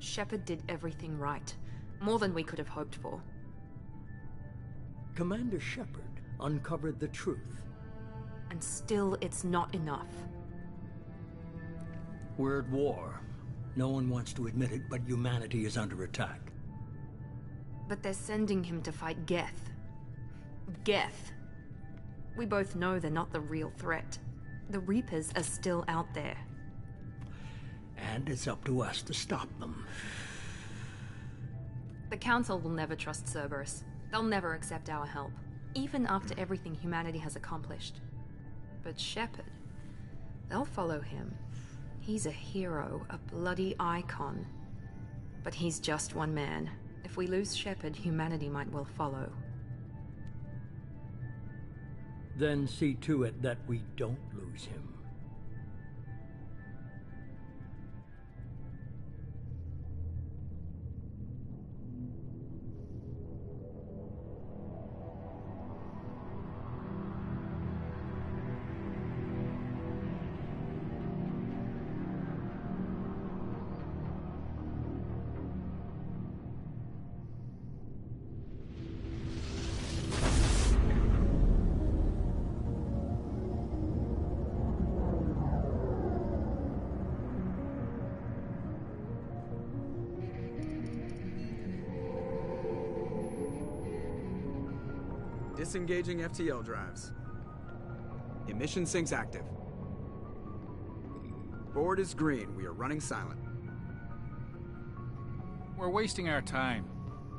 Shepard did everything right. More than we could have hoped for. Commander Shepard uncovered the truth. And still, it's not enough. We're at war. No one wants to admit it, but humanity is under attack. But they're sending him to fight Geth. Geth. We both know they're not the real threat. The Reapers are still out there. And it's up to us to stop them. The Council will never trust Cerberus. They'll never accept our help, even after everything humanity has accomplished. But Shepard, they'll follow him. He's a hero, a bloody icon. But he's just one man. If we lose Shepard, humanity might well follow. Then see to it that we don't lose him. Disengaging FTL drives. Emission sinks active. Board is green. We are running silent. We're wasting our time.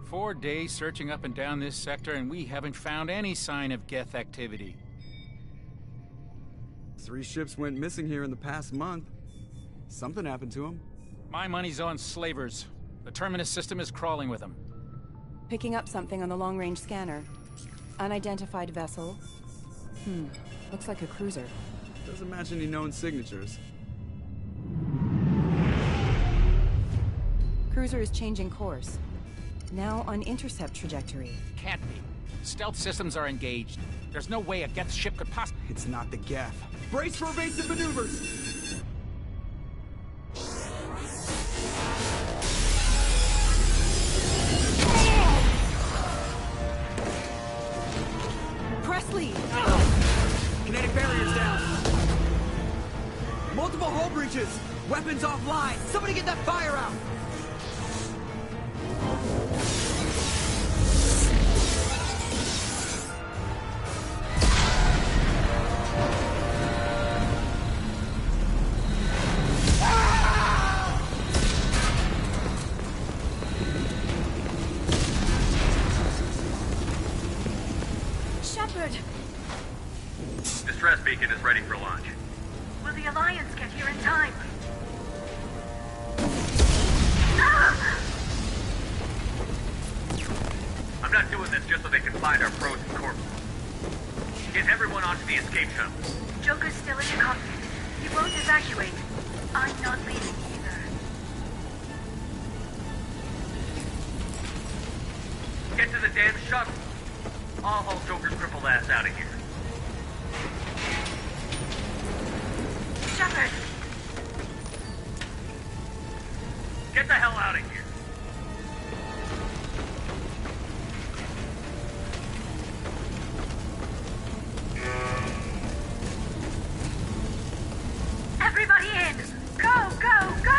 4 days searching up and down this sector, and we haven't found any sign of Geth activity. 3 ships went missing here in the past month. Something happened to them. My money's on slavers. The Terminus system is crawling with them. Picking up something on the long-range scanner. Unidentified vessel. Looks like a cruiser. Doesn't match any known signatures. Cruiser is changing course. Now on intercept trajectory. Can't be. Stealth systems are engaged. There's no way a Geth ship could possibly... It's not the Geth. Brace for evasive maneuvers! Presley! Kinetic barriers down! Multiple hull breaches! Weapons offline! Somebody get that fire out! Distress beacon is ready for launch. Will the Alliance get here in time? I'm not doing this just so they can find our frozen corpses. Get everyone onto the escape shuttle. Joker's still in the cockpit. He won't evacuate. I'm not leaving either. Get to the damn shuttle. I'll haul Joker's crippled ass out of here. Shepard! Get the hell out of here. Everybody in! Go, go, go!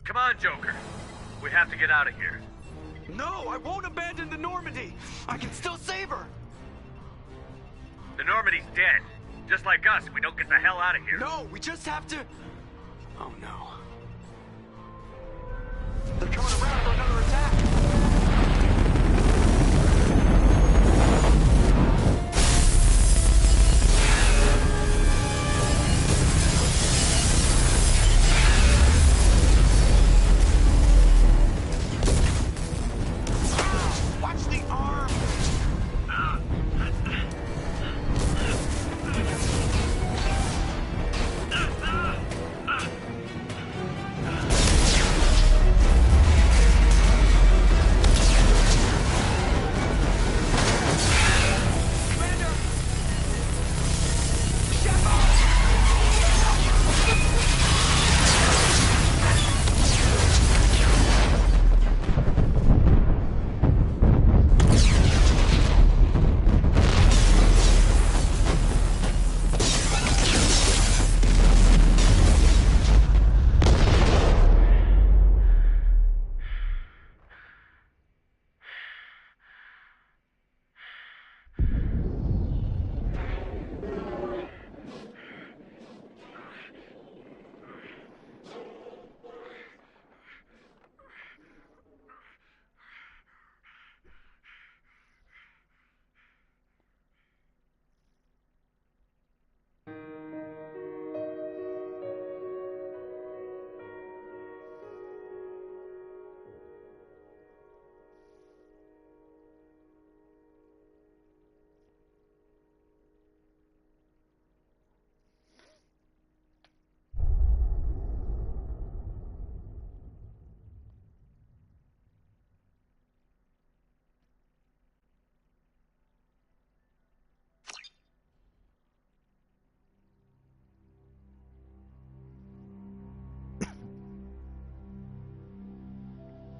Come on, Joker. We have to get out of here. No, I won't abandon the Normandy. I can still save her. The Normandy's dead. Just like us, we don't get the hell out of here. No, we just have to... Oh no. They're coming around for another attack. Watch the arm!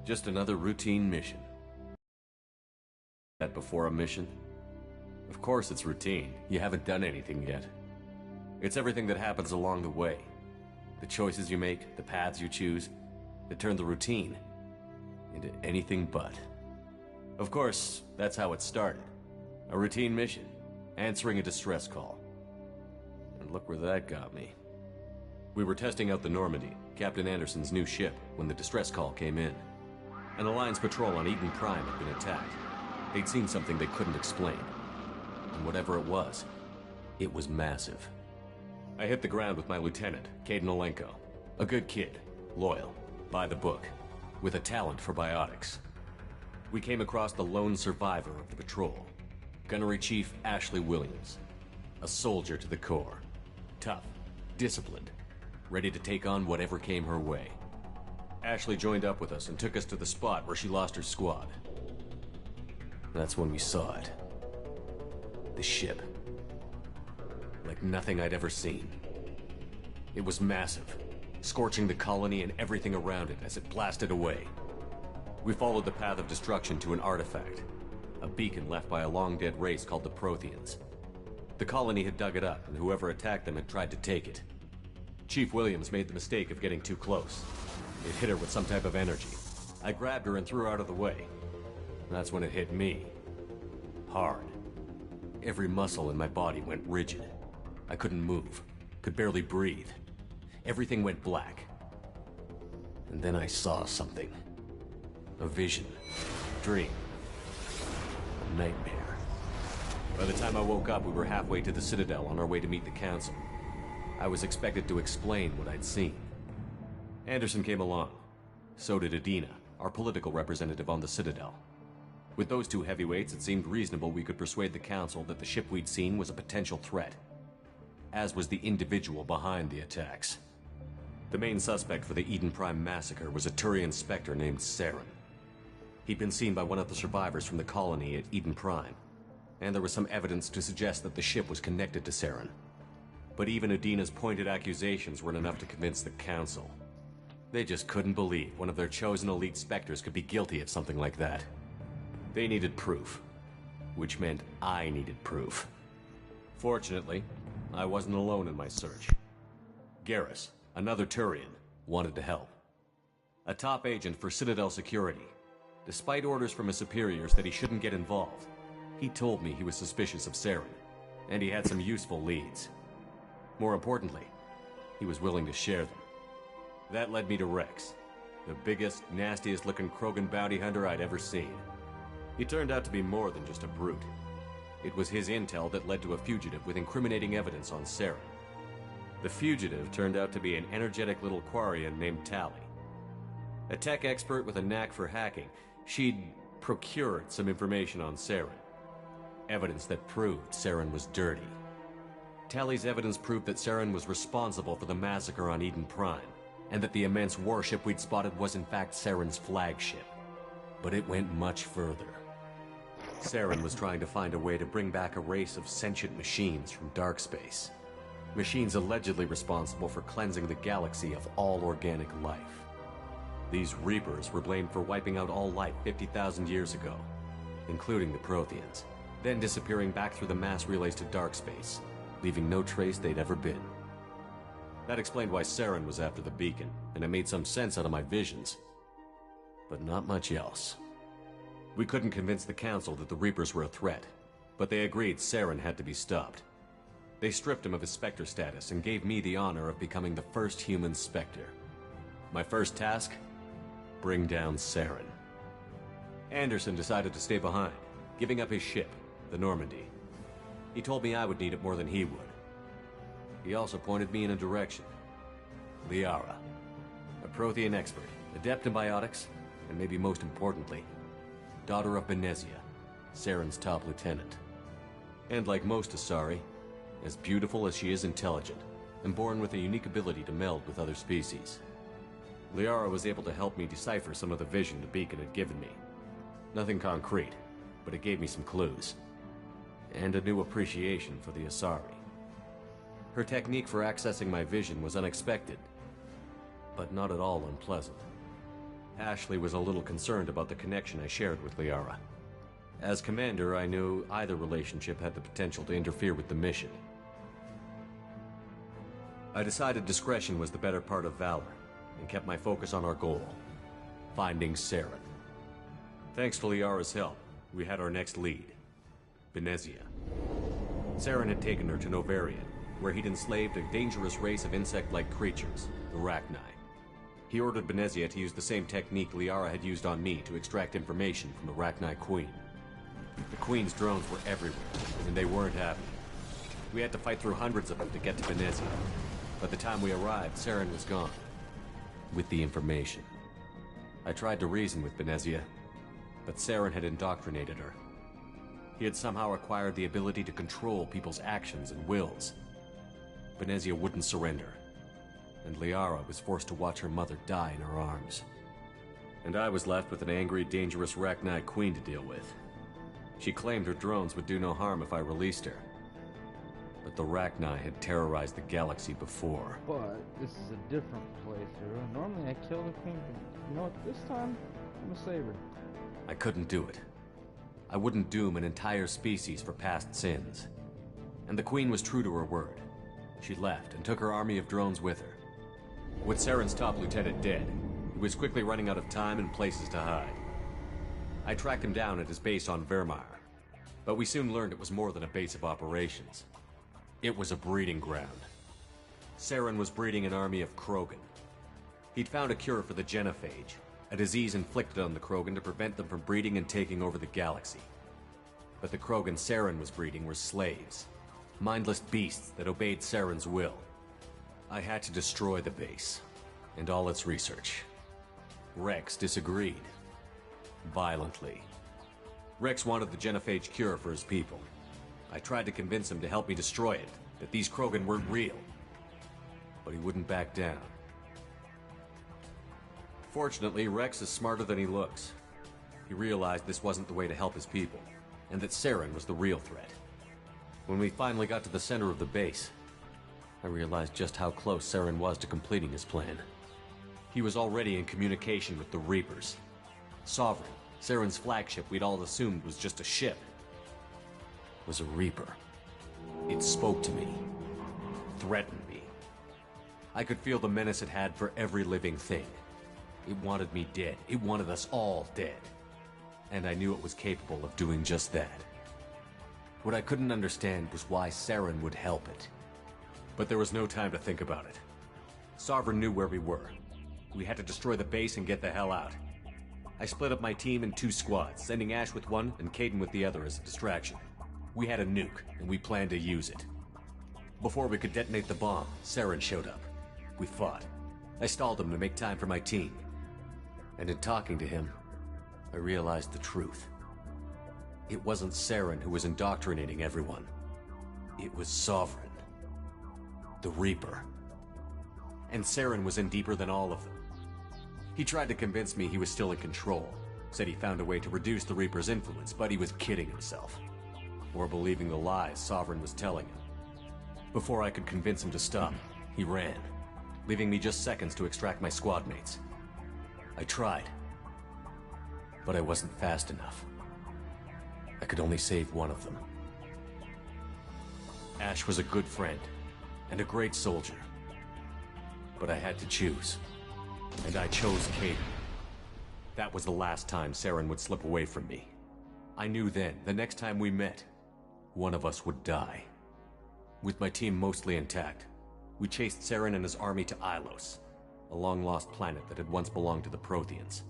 Just another routine mission. That before a mission? Of course it's routine. You haven't done anything yet. It's everything that happens along the way. The choices you make, the paths you choose, that turn the routine into anything but. Of course, that's how it started. A routine mission, answering a distress call. And look where that got me. We were testing out the Normandy, Captain Anderson's new ship, when the distress call came in. An Alliance patrol on Eden Prime had been attacked. They'd seen something they couldn't explain. And whatever it was massive. I hit the ground with my lieutenant, Caden Olenko. A good kid, loyal, by the book, with a talent for biotics. We came across the lone survivor of the patrol, Gunnery Chief Ashley Williams. A soldier to the core. Tough, disciplined, ready to take on whatever came her way. Ashley joined up with us and took us to the spot where she lost her squad. That's when we saw it. The ship. Like nothing I'd ever seen. It was massive, scorching the colony and everything around it as it blasted away. We followed the path of destruction to an artifact, a beacon left by a long-dead race called the Protheans. The colony had dug it up, and whoever attacked them had tried to take it. Chief Williams made the mistake of getting too close. It hit her with some type of energy. I grabbed her and threw her out of the way. That's when it hit me. Hard. Every muscle in my body went rigid. I couldn't move, could barely breathe. Everything went black. And then I saw something. A vision. A dream. A nightmare. By the time I woke up, we were halfway to the Citadel on our way to meet the Council. I was expected to explain what I'd seen. Anderson came along. So did Adina, our political representative on the Citadel. With those two heavyweights, it seemed reasonable we could persuade the Council that the ship we'd seen was a potential threat. As was the individual behind the attacks. The main suspect for the Eden Prime massacre was a Turian Spectre named Saren. He'd been seen by one of the survivors from the colony at Eden Prime, and there was some evidence to suggest that the ship was connected to Saren. But even Adina's pointed accusations weren't enough to convince the Council. They just couldn't believe one of their chosen elite Spectres could be guilty of something like that. They needed proof, which meant I needed proof. Fortunately, I wasn't alone in my search. Garrus, another Turian, wanted to help. a top agent for Citadel Security. Despite orders from his superiors that he shouldn't get involved, he told me he was suspicious of Saren, and he had some useful leads. More importantly, he was willing to share them. That led me to Rex, the biggest, nastiest-looking Krogan bounty hunter I'd ever seen. He turned out to be more than just a brute. It was his intel that led to a fugitive with incriminating evidence on Saren. The fugitive turned out to be an energetic little Quarian named Tally. A tech expert with a knack for hacking, she'd procured some information on Saren. Evidence that proved Saren was dirty. Tally's evidence proved that Saren was responsible for the massacre on Eden Prime, and that the immense warship we'd spotted was in fact Saren's flagship. But it went much further. Saren was trying to find a way to bring back a race of sentient machines from dark space. Machines allegedly responsible for cleansing the galaxy of all organic life. These Reapers were blamed for wiping out all life 50,000 years ago, including the Protheans, then disappearing back through the mass relays to dark space, leaving no trace they'd ever been. That explained why Saren was after the beacon, and it made some sense out of my visions. But not much else. We couldn't convince the Council that the Reapers were a threat, but they agreed Saren had to be stopped. They stripped him of his Spectre status and gave me the honor of becoming the first human Spectre. My first task? Bring down Saren. Anderson decided to stay behind, giving up his ship, the Normandy. He told me I would need it more than he would. He also pointed me in a direction. Liara, a Prothean expert, adept in biotics, and maybe most importantly, daughter of Benezia, Saren's top lieutenant. And like most Asari, as beautiful as she is intelligent, and born with a unique ability to meld with other species. Liara was able to help me decipher some of the vision the beacon had given me. Nothing concrete, but it gave me some clues. And a new appreciation for the Asari. Her technique for accessing my vision was unexpected, but not at all unpleasant. Ashley was a little concerned about the connection I shared with Liara. As commander, I knew either relationship had the potential to interfere with the mission. I decided discretion was the better part of valor, and kept my focus on our goal, finding Saren. Thanks to Liara's help, we had our next lead, Benezia. Saren had taken her to Novarian, where he'd enslaved a dangerous race of insect-like creatures, the Rachni. He ordered Benezia to use the same technique Liara had used on me to extract information from the Rachni Queen. The Queen's drones were everywhere, and they weren't happy. We had to fight through hundreds of them to get to Benezia. By the time we arrived, Saren was gone, with the information. I tried to reason with Benezia, but Saren had indoctrinated her. He had somehow acquired the ability to control people's actions and wills. Benezia wouldn't surrender, and Liara was forced to watch her mother die in her arms. And I was left with an angry, dangerous Rachni Queen to deal with. She claimed her drones would do no harm if I released her. But the Rachni had terrorized the galaxy before. But this is a different playthrough. Normally I kill the queen, but you know what? This time, I'm gonna save her. I couldn't do it. I wouldn't doom an entire species for past sins. And the Queen was true to her word. She left and took her army of drones with her. With Saren's top lieutenant dead, he was quickly running out of time and places to hide. I tracked him down at his base on Vermeer, but we soon learned it was more than a base of operations. It was a breeding ground. Saren was breeding an army of Krogan. He'd found a cure for the genophage, a disease inflicted on the Krogan to prevent them from breeding and taking over the galaxy. But the Krogan Saren was breeding were slaves, mindless beasts that obeyed Saren's will. I had to destroy the base, and all its research. Rex disagreed. Violently. Rex wanted the genophage cure for his people. I tried to convince him to help me destroy it, that these Krogan weren't real. But he wouldn't back down. Fortunately, Rex is smarter than he looks. He realized this wasn't the way to help his people, and that Saren was the real threat. When we finally got to the center of the base, I realized just how close Saren was to completing his plan. He was already in communication with the Reapers. Sovereign, Saren's flagship we'd all assumed was just a ship, was a Reaper. It spoke to me, threatened me. I could feel the menace it had for every living thing. It wanted me dead. It wanted us all dead. And I knew it was capable of doing just that. What I couldn't understand was why Saren would help it. But there was no time to think about it. Sovereign knew where we were. We had to destroy the base and get the hell out. I split up my team in 2 squads, sending Ash with one and Caden with the other as a distraction. We had a nuke, and we planned to use it. Before we could detonate the bomb, Saren showed up. We fought. I stalled him to make time for my team. And in talking to him, I realized the truth. It wasn't Saren who was indoctrinating everyone. It was Sovereign. The Reaper. And Saren was in deeper than all of them. He tried to convince me he was still in control. Said he found a way to reduce the Reaper's influence, but he was kidding himself. Or believing the lies Sovereign was telling him. Before I could convince him to stop, he ran, leaving me just seconds to extract my squad mates. I tried, but I wasn't fast enough. I could only save one of them. Ash was a good friend, and a great soldier. But I had to choose, and I chose Caden. That was the last time Saren would slip away from me. I knew then, the next time we met, one of us would die. With my team mostly intact, we chased Saren and his army to Ilos, a long-lost planet that had once belonged to the Protheans.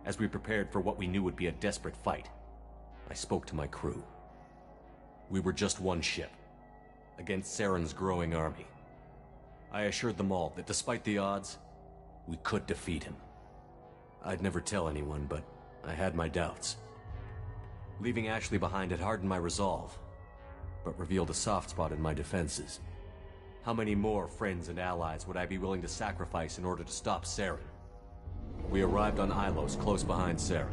As we prepared for what we knew would be a desperate fight, I spoke to my crew. We were just one ship, against Saren's growing army. I assured them all that despite the odds, we could defeat him. I'd never tell anyone, but I had my doubts. Leaving Ashley behind had hardened my resolve, but revealed a soft spot in my defenses. How many more friends and allies would I be willing to sacrifice in order to stop Saren? We arrived on Ilos, close behind Saren.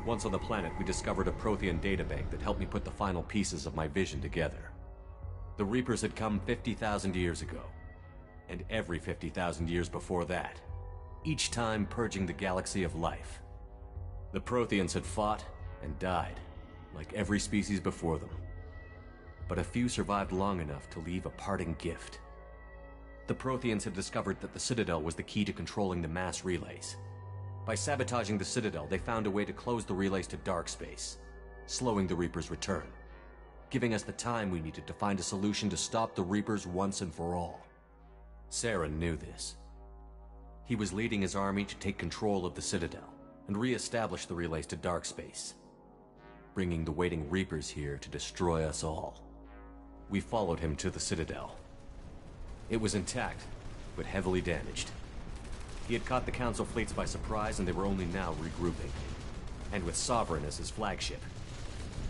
Once on the planet, we discovered a Prothean databank that helped me put the final pieces of my vision together. The Reapers had come 50,000 years ago, and every 50,000 years before that, each time purging the galaxy of life. The Protheans had fought and died, like every species before them. But a few survived long enough to leave a parting gift. The Protheans had discovered that the Citadel was the key to controlling the mass relays. By sabotaging the Citadel, they found a way to close the relays to dark space, slowing the Reaper's return, giving us the time we needed to find a solution to stop the Reapers once and for all. Saren knew this. He was leading his army to take control of the Citadel and re-establish the relays to dark space, bringing the waiting Reapers here to destroy us all. We followed him to the Citadel. It was intact, but heavily damaged. He had caught the Council fleets by surprise, and they were only now regrouping. And with Sovereign as his flagship,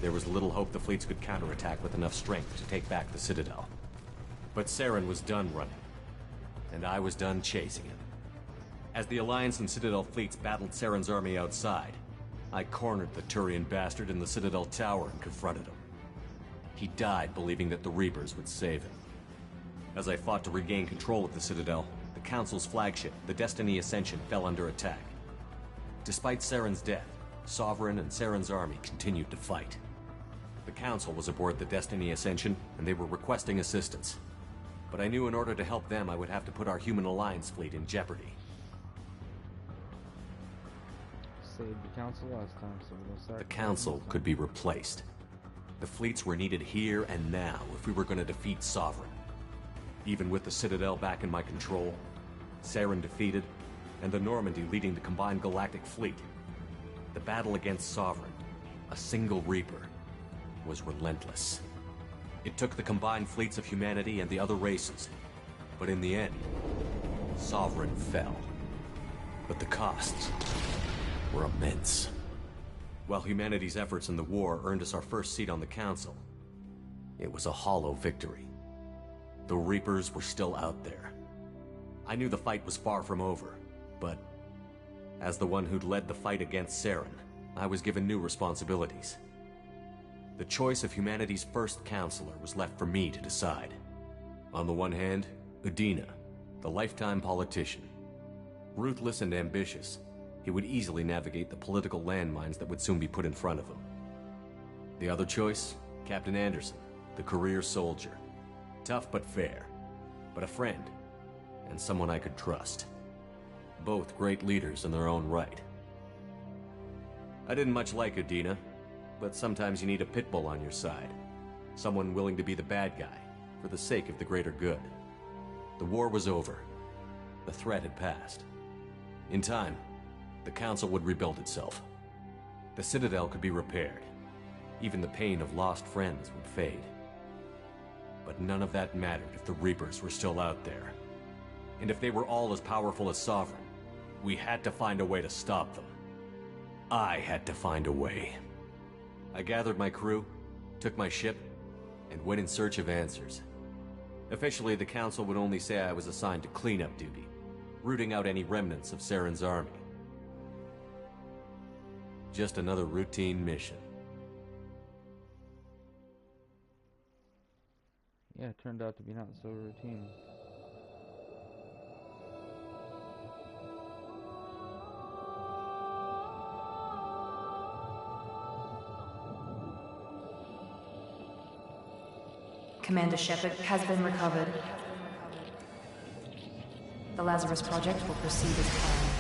there was little hope the fleets could counterattack with enough strength to take back the Citadel. But Saren was done running, and I was done chasing him. As the Alliance and Citadel fleets battled Saren's army outside, I cornered the Turian bastard in the Citadel tower and confronted him. He died believing that the Reapers would save him. As I fought to regain control of the Citadel, the Council's flagship, the Destiny Ascension, fell under attack. Despite Saren's death, Sovereign and Saren's army continued to fight. The Council was aboard the Destiny Ascension, and they were requesting assistance. But I knew in order to help them, I would have to put our Human Alliance fleet in jeopardy. Saved the Council last time, so we'll start. The Council could be replaced. The fleets were needed here and now if we were going to defeat Sovereign. Even with the Citadel back in my control, Saren defeated, and the Normandy leading the combined galactic fleet, the battle against Sovereign, a single Reaper, was relentless. It took the combined fleets of humanity and the other races, but in the end, Sovereign fell. But the costs were immense. While humanity's efforts in the war earned us our first seat on the Council, it was a hollow victory. The Reapers were still out there. I knew the fight was far from over, but as the one who'd led the fight against Saren, I was given new responsibilities. The choice of humanity's first counselor was left for me to decide. On the one hand, Udina, the lifetime politician. Ruthless and ambitious, he would easily navigate the political landmines that would soon be put in front of him. The other choice, Captain Anderson, the career soldier. Tough but fair, but a friend, and someone I could trust. both great leaders in their own right. I didn't much like Udina, but sometimes you need a pit bull on your side. Someone willing to be the bad guy, for the sake of the greater good. The war was over. The threat had passed. In time, the Council would rebuild itself. The Citadel could be repaired. Even the pain of lost friends would fade. But none of that mattered if the Reapers were still out there. And if they were all as powerful as Sovereign, we had to find a way to stop them. I had to find a way. I gathered my crew, took my ship, and went in search of answers. Officially, the Council would only say I was assigned to cleanup duty, rooting out any remnants of Saren's army. Just another routine mission. Yeah, it turned out to be not so routine. Commander Shepard has been recovered. The Lazarus Project will proceed as planned.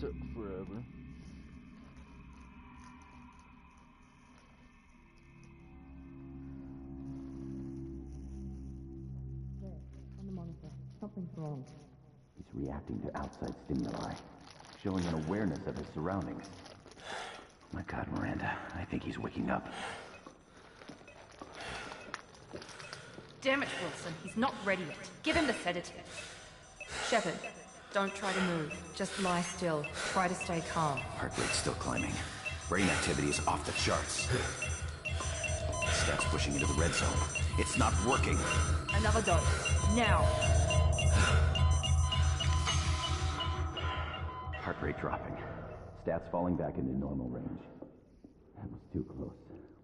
took forever. There, on the monitor. Something's wrong. He's reacting to outside stimuli, showing an awareness of his surroundings. My God, Miranda, I think he's waking up. Damn it, Wilson. He's not ready yet. Give him the sedative. Shepard, don't try to move. Just lie still. Try to stay calm. Heart rate's still climbing. Brain activity is off the charts. Stats pushing into the red zone. It's not working. Another dose. Now. Heart rate dropping. Stats falling back into normal range. That was too close.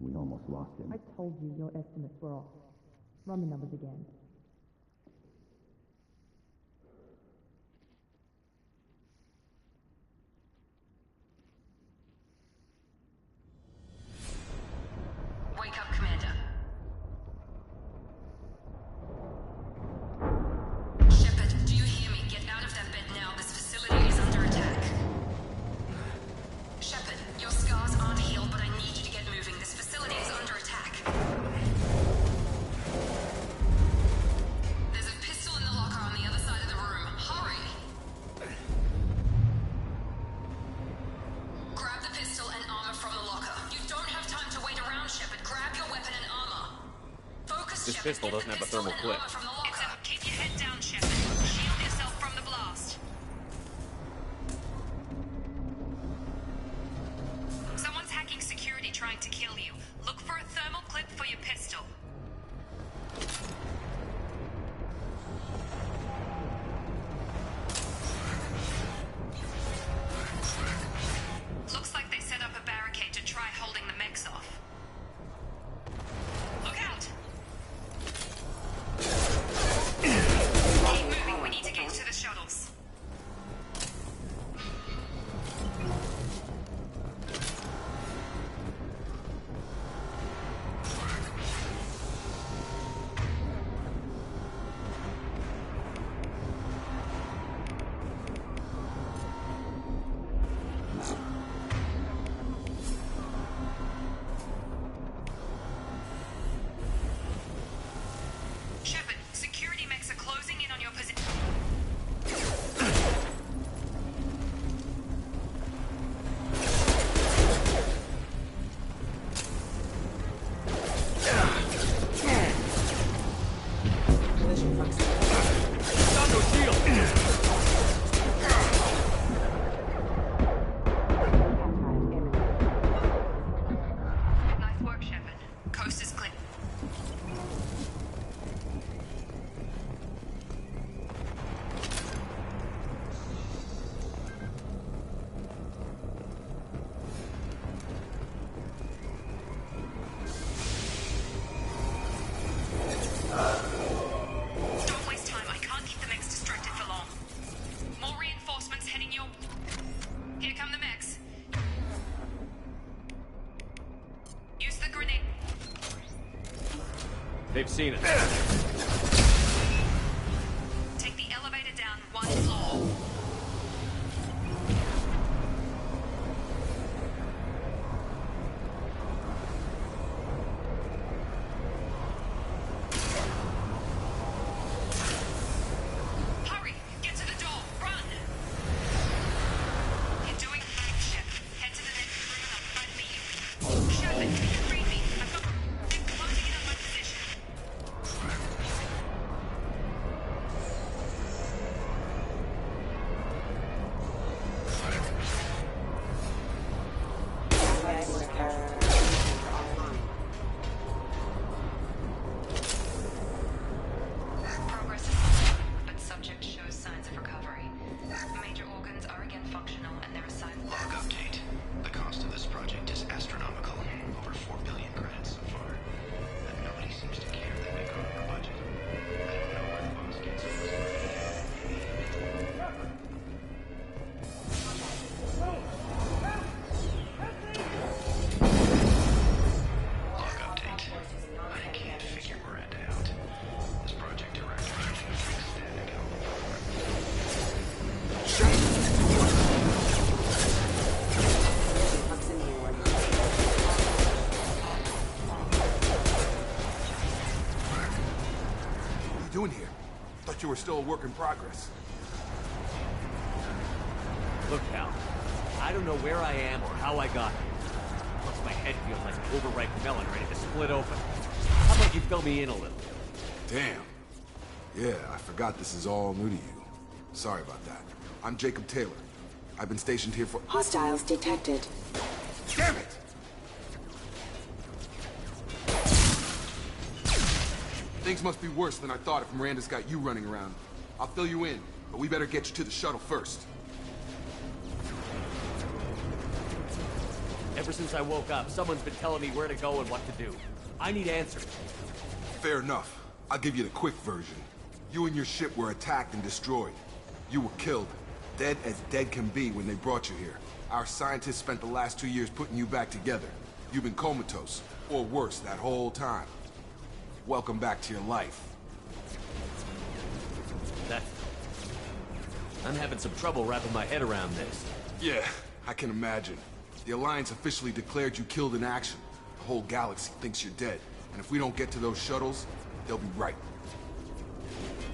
We almost lost him. I told you your estimates were off. Run the numbers again. Wake up, Commander. Shepard, do you hear me? Get out of that bed now. This facility is under attack. Shepard, your scars aren't healed, but I need you to get moving. This facility is under attack. There's a pistol in the locker on the other side of the room. Hurry! Grab the pistol and armor from the locker. You don't have time to wait around, Shepard. Grab your weapon and armor. Focus, This Shepard. pistol Get doesn't the have a pistol thermal and clip. armor from the locker. Keep your head down, Shepard. Shield yourself from the blast. Someone's hacking security trying to kill you. Look for a thermal clip for your pistol. Looks like they set up a barricade to try holding the mechs off. Look out! Keep moving, we need to get to the shuttles. Shepard, security mechs are closing in on your position. Nice work, Shepard. Coast is clear. Don't waste time. I can't keep the mechs distracted for long. More reinforcements heading your... Here come the mechs. Use the grenade. They've seen it. Take the elevator down one floor. Hurry! Get to the door! Run! You're doing fine, Shep. Head to the next room and I'll try to meet you. Shepard, read me. I've got... They're closing in on my position. doing here? Thought you were still a work in progress. Look, Hal, I don't know where I am or how I got here. Plus, my head feels like an overripe melon ready to split open. How about you fill me in a little? Damn. Yeah, I forgot this is all new to you. Sorry about that. I'm Jacob Taylor. I've been stationed here for— Hostiles detected. Damn it! Things must be worse than I thought if Miranda's got you running around. I'll fill you in, but we better get you to the shuttle first. Ever since I woke up, someone's been telling me where to go and what to do. I need answers. Fair enough. I'll give you the quick version. You and your ship were attacked and destroyed. You were killed. Dead as dead can be when they brought you here. Our scientists spent the last 2 years putting you back together. You've been comatose, or worse, that whole time. Welcome back to your life. I'm having some trouble wrapping my head around this. Yeah, I can imagine. The Alliance officially declared you killed in action. The whole galaxy thinks you're dead. And if we don't get to those shuttles, they'll be right.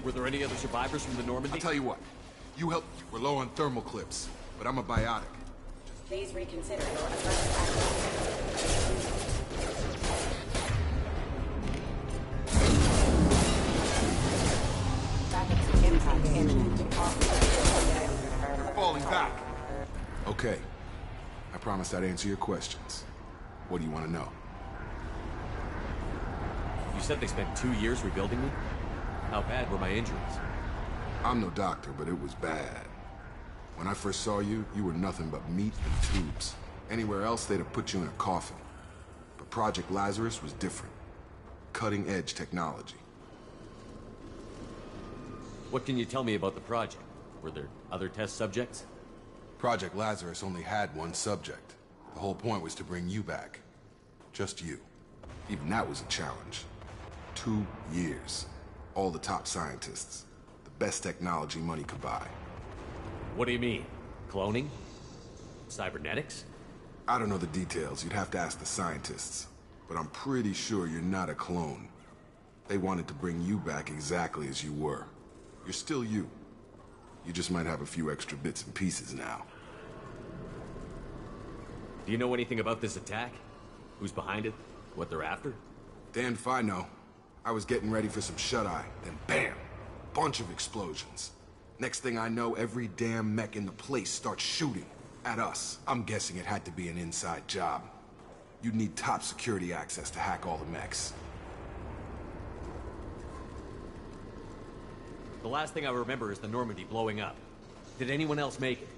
Were there any other survivors from the Normandy? I'll tell you what. You help. We're low on thermal clips, but I'm a biotic. Please reconsider your aggressive impact imminent. Falling back. Okay. I promised I'd answer your questions. What do you want to know? You said they spent 2 years rebuilding me? How bad were my injuries? I'm no doctor, but it was bad. When I first saw you, you were nothing but meat and tubes. Anywhere else, they'd have put you in a coffin. But Project Lazarus was different. Cutting-edge technology. What can you tell me about the project? Were there other test subjects? Project Lazarus only had one subject. The whole point was to bring you back. Just you. Even that was a challenge. 2 years. All the top scientists. The best technology money could buy. What do you mean? Cloning? Cybernetics? I don't know the details. You'd have to ask the scientists. But I'm pretty sure you're not a clone. They wanted to bring you back exactly as you were. You're still you. You just might have a few extra bits and pieces now. Do you know anything about this attack? Who's behind it? What they're after? Damned if I know. I was getting ready for some shut-eye, then bam! Bunch of explosions. Next thing I know, every damn mech in the place starts shooting at us. I'm guessing it had to be an inside job. You'd need top security access to hack all the mechs. The last thing I remember is the Normandy blowing up. Did anyone else make it?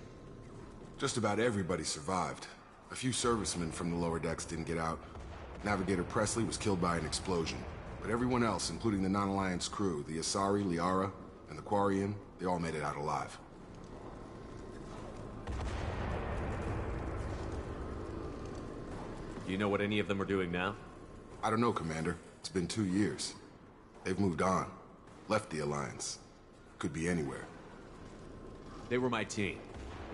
Just about everybody survived. A few servicemen from the lower decks didn't get out. Navigator Presley was killed by an explosion. But everyone else, including the non-Alliance crew, the Asari, Liara, and the Quarian, they all made it out alive. Do you know what any of them are doing now? I don't know, Commander. It's been 2 years. They've moved on. Left the Alliance. Could be anywhere. They were my team.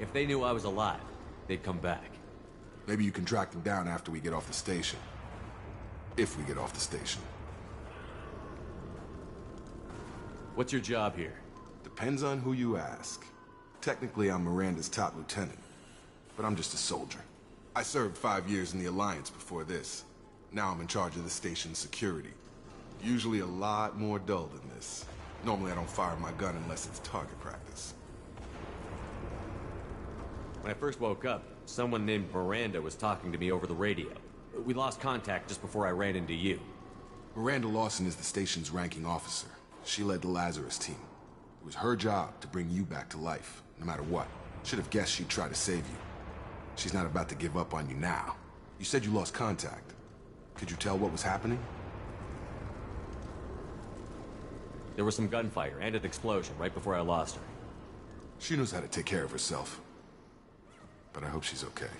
If they knew I was alive, they'd come back. Maybe you can track them down after we get off the station. If we get off the station. What's your job here? Depends on who you ask. Technically, I'm Miranda's top lieutenant. But I'm just a soldier. I served 5 years in the Alliance before this. Now I'm in charge of the station's security. Usually a lot more dull than this. Normally I don't fire my gun unless it's target practice. When I first woke up, someone named Miranda was talking to me over the radio. We lost contact just before I ran into you. Miranda Lawson is the station's ranking officer. She led the Lazarus team. It was her job to bring you back to life, no matter what. Should have guessed she'd try to save you. She's not about to give up on you now. You said you lost contact. Could you tell what was happening? There was some gunfire and an explosion right before I lost her. She knows how to take care of herself. But I hope she's okay.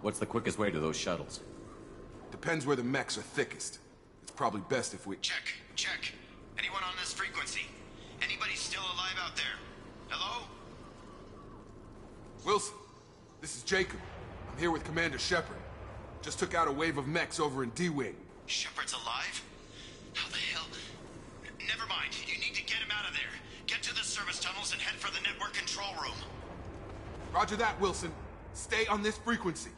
What's the quickest way to those shuttles? Depends where the mechs are thickest. It's probably best if we— Check. Anyone on this frequency? Anybody still alive out there? Hello? Wilson, this is Jacob. I'm here with Commander Shepard. Just took out a wave of mechs over in D-Wing. Shepard's alive? How the hell? never mind. You need to get him out of there. Get to the service tunnels and head for the network control room. Roger that, Wilson. Stay on this frequency.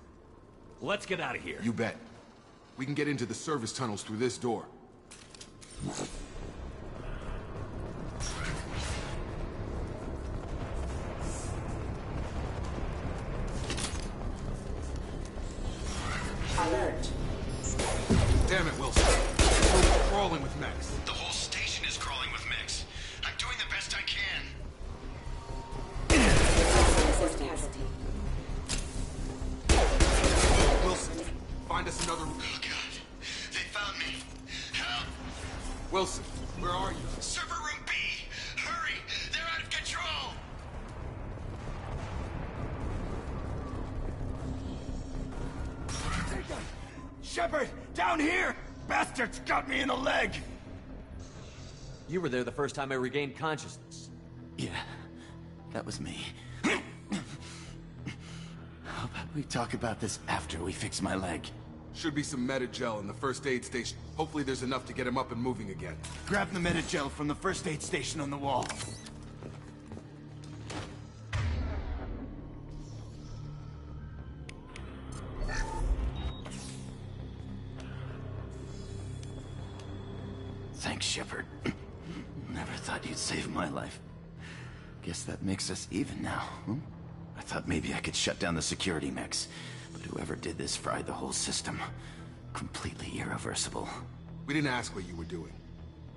Let's get out of here. You bet. We can get into the service tunnels through this door. Alert. Damn it, Wilson. We're crawling with mechs. The whole station is crawling with mechs. I'm doing the best I can. Wilson, find us another... Oh, God. They found me. Help! Wilson, where are you? Server room B! Hurry! They're out of control! Shepard, down here! Bastards got me in the leg! You were there the first time I regained consciousness. Yeah, that was me. How about we talk about this after we fix my leg? Should be some meta-gel in the first aid station. Hopefully there's enough to get him up and moving again. Grab the meta-gel from the first aid station on the wall. Thanks, Shepard. Never thought you'd save my life. Guess that makes us even now, huh? I thought maybe I could shut down the security mechs, but whoever did this fried the whole system. Completely irreversible. We didn't ask what you were doing.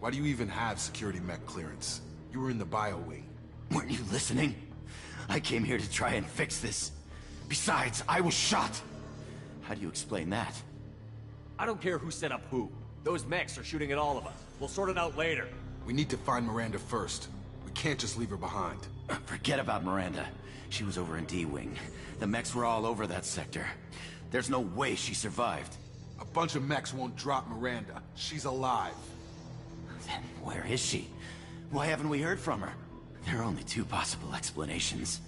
Why do you even have security mech clearance? You were in the bio wing. Weren't you listening? I came here to try and fix this. Besides, I was shot. How do you explain that? I don't care who set up who. Those mechs are shooting at all of us. We'll sort it out later. We need to find Miranda first. We can't just leave her behind. Forget about Miranda. She was over in D-Wing. The mechs were all over that sector. There's no way she survived. A bunch of mechs won't drop Miranda. She's alive. Then where is she? Why haven't we heard from her? There are only two possible explanations.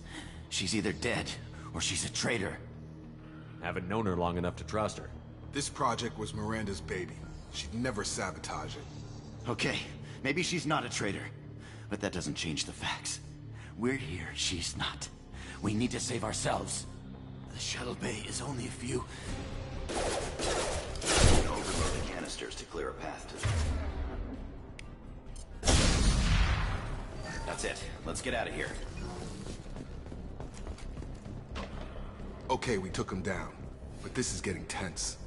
She's either dead, or she's a traitor. Haven't known her long enough to trust her. This project was Miranda's baby. She'd never sabotage it. Okay, maybe she's not a traitor. But that doesn't change the facts. We're here, she's not. We need to save ourselves. The shuttle bay is only a few... Overload the canisters to clear a path to them. That's it. Let's get out of here. Okay, we took him down. But this is getting tense.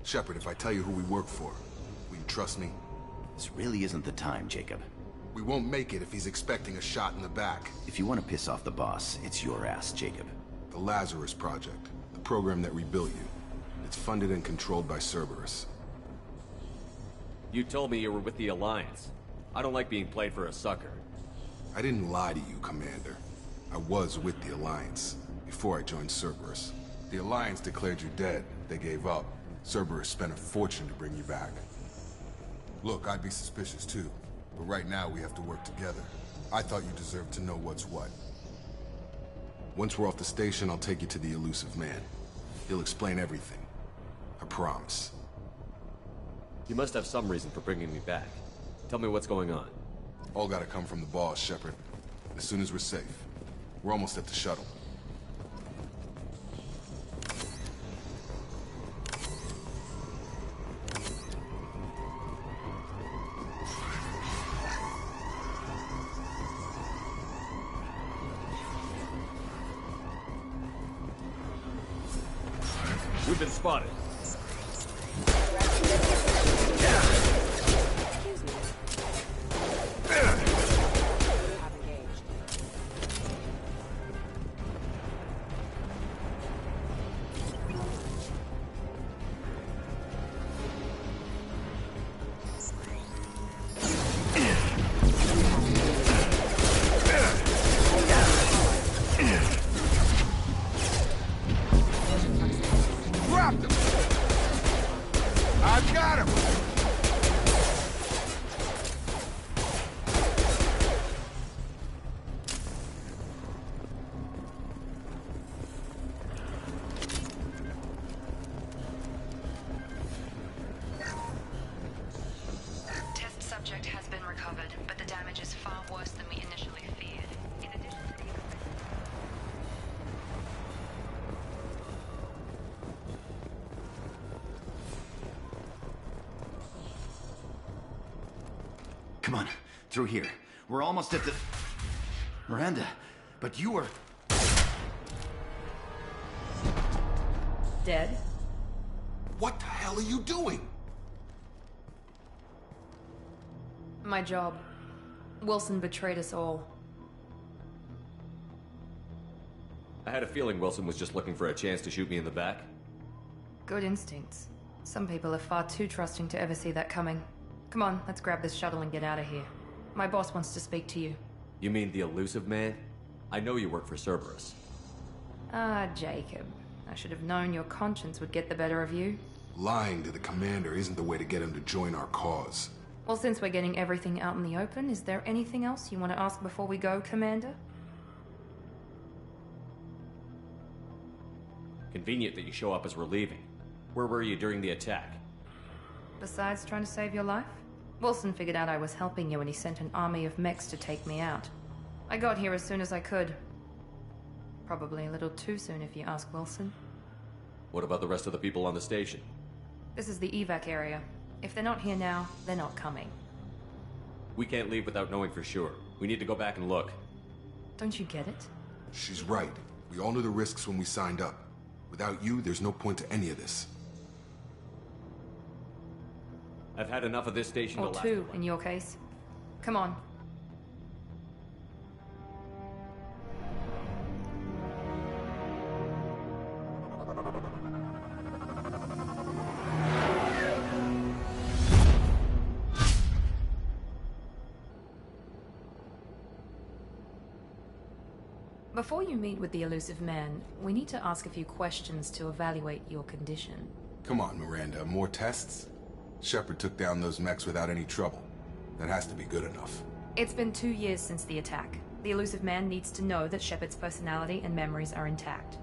Shepard, if I tell you who we work for, will you trust me? This really isn't the time, Jacob. We won't make it if he's expecting a shot in the back. If you want to piss off the boss, it's your ass, Jacob. The Lazarus Project. The program that rebuilt you. It's funded and controlled by Cerberus. You told me you were with the Alliance. I don't like being played for a sucker. I didn't lie to you, Commander. I was with the Alliance, before I joined Cerberus. The Alliance declared you dead. They gave up. Cerberus spent a fortune to bring you back. Look, I'd be suspicious too, but right now we have to work together. I thought you deserved to know what's what. Once we're off the station, I'll take you to the elusive man. He'll explain everything. I promise. You must have some reason for bringing me back. Tell me what's going on. All gotta come from the boss, Shepard. As soon as we're safe. We're almost at the shuttle. We've been spotted. I've got him! Test subject has been recovered. Come on, through here. We're almost at the... Miranda, but you were... Dead? What the hell are you doing? My job. Wilson betrayed us all. I had a feeling Wilson was just looking for a chance to shoot me in the back. Good instincts. Some people are far too trusting to ever see that coming. Come on, let's grab this shuttle and get out of here. My boss wants to speak to you. You mean the elusive man? I know you work for Cerberus. Ah, Jacob. I should have known your conscience would get the better of you. Lying to the commander isn't the way to get him to join our cause. Well, since we're getting everything out in the open, is there anything else you want to ask before we go, Commander? Convenient that you show up as we're leaving. Where were you during the attack? Besides trying to save your life? Wilson figured out I was helping you and he sent an army of mechs to take me out. I got here as soon as I could. Probably a little too soon if you ask Wilson. What about the rest of the people on the station? This is the evac area. If they're not here now, they're not coming. We can't leave without knowing for sure. We need to go back and look. Don't you get it? She's right. We all knew the risks when we signed up. Without you, there's no point to any of this. I've had enough of this station Or to last. two, in your case. Come on. Before you meet with the elusive man, we need to ask a few questions to evaluate your condition. Come on, Miranda, more tests? Shepard took down those mechs without any trouble. That has to be good enough. It's been 2 years since the attack. The elusive man needs to know that Shepard's personality and memories are intact.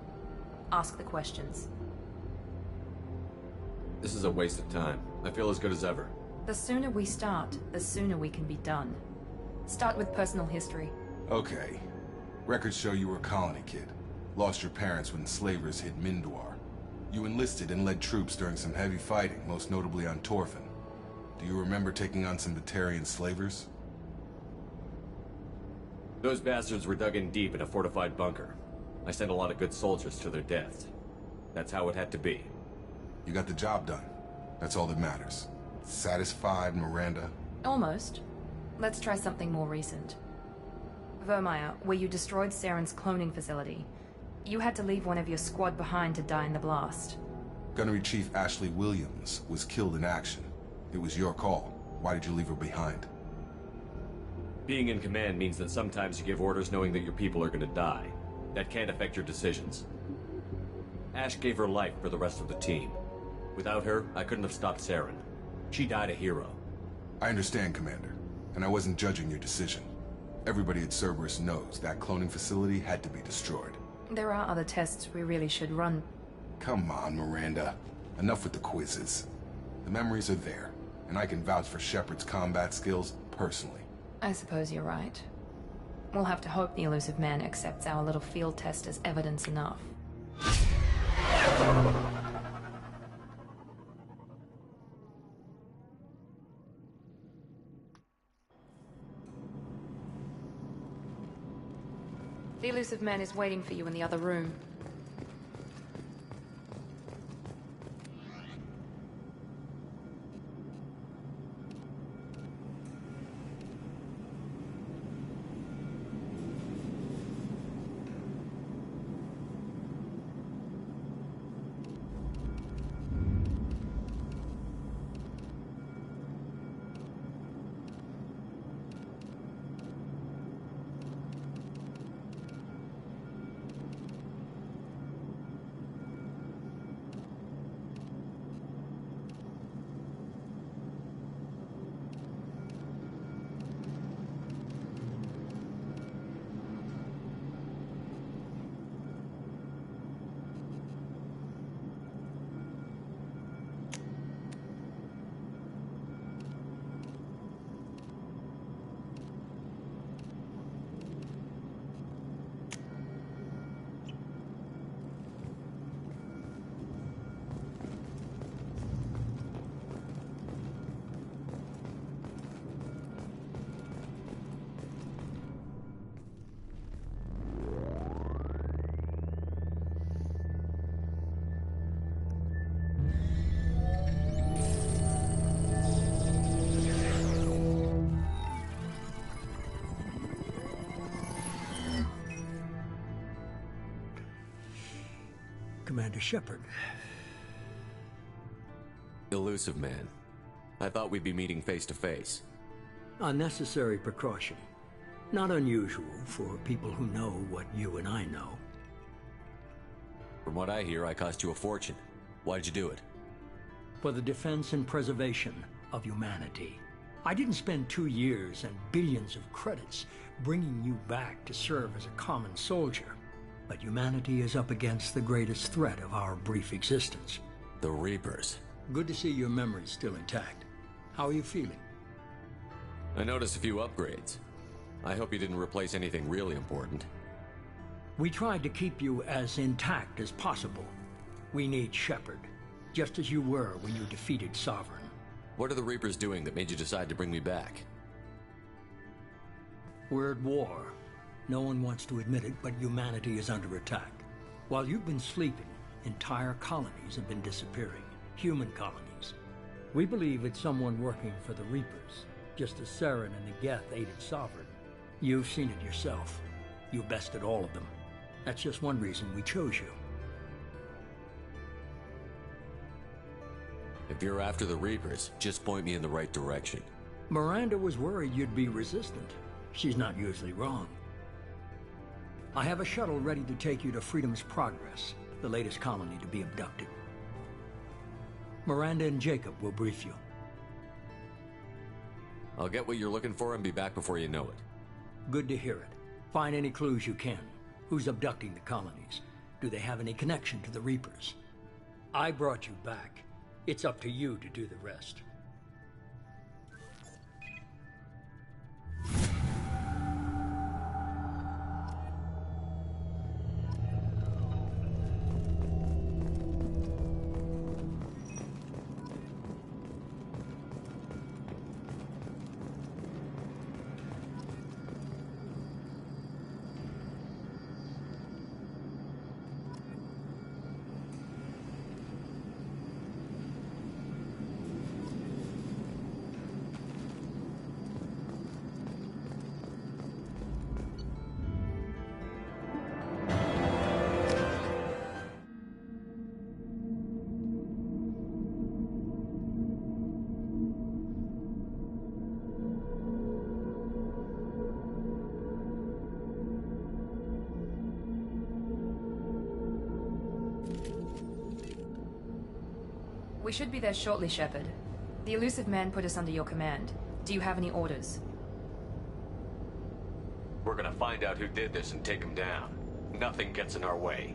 Ask the questions. This is a waste of time. I feel as good as ever. The sooner we start, the sooner we can be done. Start with personal history. Okay. Records show you were a colony kid. Lost your parents when the slavers hit Mindwar. You enlisted and led troops during some heavy fighting, most notably on Torfin. Do you remember taking on some Batarian slavers? Those bastards were dug in deep in a fortified bunker. I sent a lot of good soldiers to their deaths. That's how it had to be. You got the job done. That's all that matters. Satisfied, Miranda? Almost. Let's try something more recent. Vermeer, where you destroyed Saren's cloning facility. You had to leave one of your squad behind to die in the blast. Gunnery Chief Ashley Williams was killed in action. It was your call. Why did you leave her behind? Being in command means that sometimes you give orders knowing that your people are gonna die. That can't affect your decisions. Ash gave her life for the rest of the team. Without her, I couldn't have stopped Saren. She died a hero. I understand, Commander, and I wasn't judging your decision. Everybody at Cerberus knows that cloning facility had to be destroyed. There are other tests we really should run. Come on, Miranda. Enough with the quizzes. The memories are there, and I can vouch for Shepard's combat skills personally. I suppose you're right. We'll have to hope the elusive man accepts our little field test as evidence enough. The elusive man is waiting for you in the other room. Commander Shepard. Elusive man. I thought we'd be meeting face to face. A necessary precaution. Not unusual for people who know what you and I know. From what I hear, I cost you a fortune. Why'd you do it? For the defense and preservation of humanity. I didn't spend 2 years and billions of credits bringing you back to serve as a common soldier. But humanity is up against the greatest threat of our brief existence. The Reapers. Good to see your memory's still intact. How are you feeling? I noticed a few upgrades. I hope you didn't replace anything really important. We tried to keep you as intact as possible. We need Shepard, just as you were when you defeated Sovereign. What are the Reapers doing that made you decide to bring me back? We're at war. No one wants to admit it, but humanity is under attack. While you've been sleeping, entire colonies have been disappearing. Human colonies. We believe it's someone working for the Reapers, just as Saren and the Geth aided Sovereign. You've seen it yourself. You bested all of them. That's just one reason we chose you. If you're after the Reapers, just point me in the right direction. Miranda was worried you'd be resistant. She's not usually wrong. I have a shuttle ready to take you to Freedom's Progress, the latest colony to be abducted. Miranda and Jacob will brief you. I'll get what you're looking for and be back before you know it. Good to hear it. Find any clues you can. Who's abducting the colonies? Do they have any connection to the Reapers? I brought you back. It's up to you to do the rest. We should be there shortly, Shepard. The elusive man put us under your command. Do you have any orders? We're gonna find out who did this and take him down. Nothing gets in our way.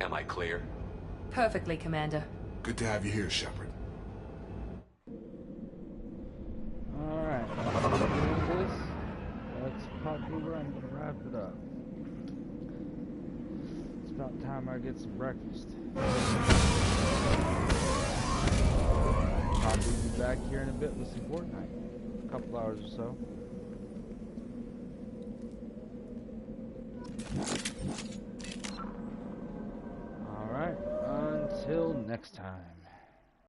Am I clear? Perfectly, Commander. Good to have you here, Shepard. Alright, after doing this, let's pop over and wrap it up. It's about time I get some breakfast. I'll be back here in a bit with some Fortnite. A couple hours or so. Alright, until next time.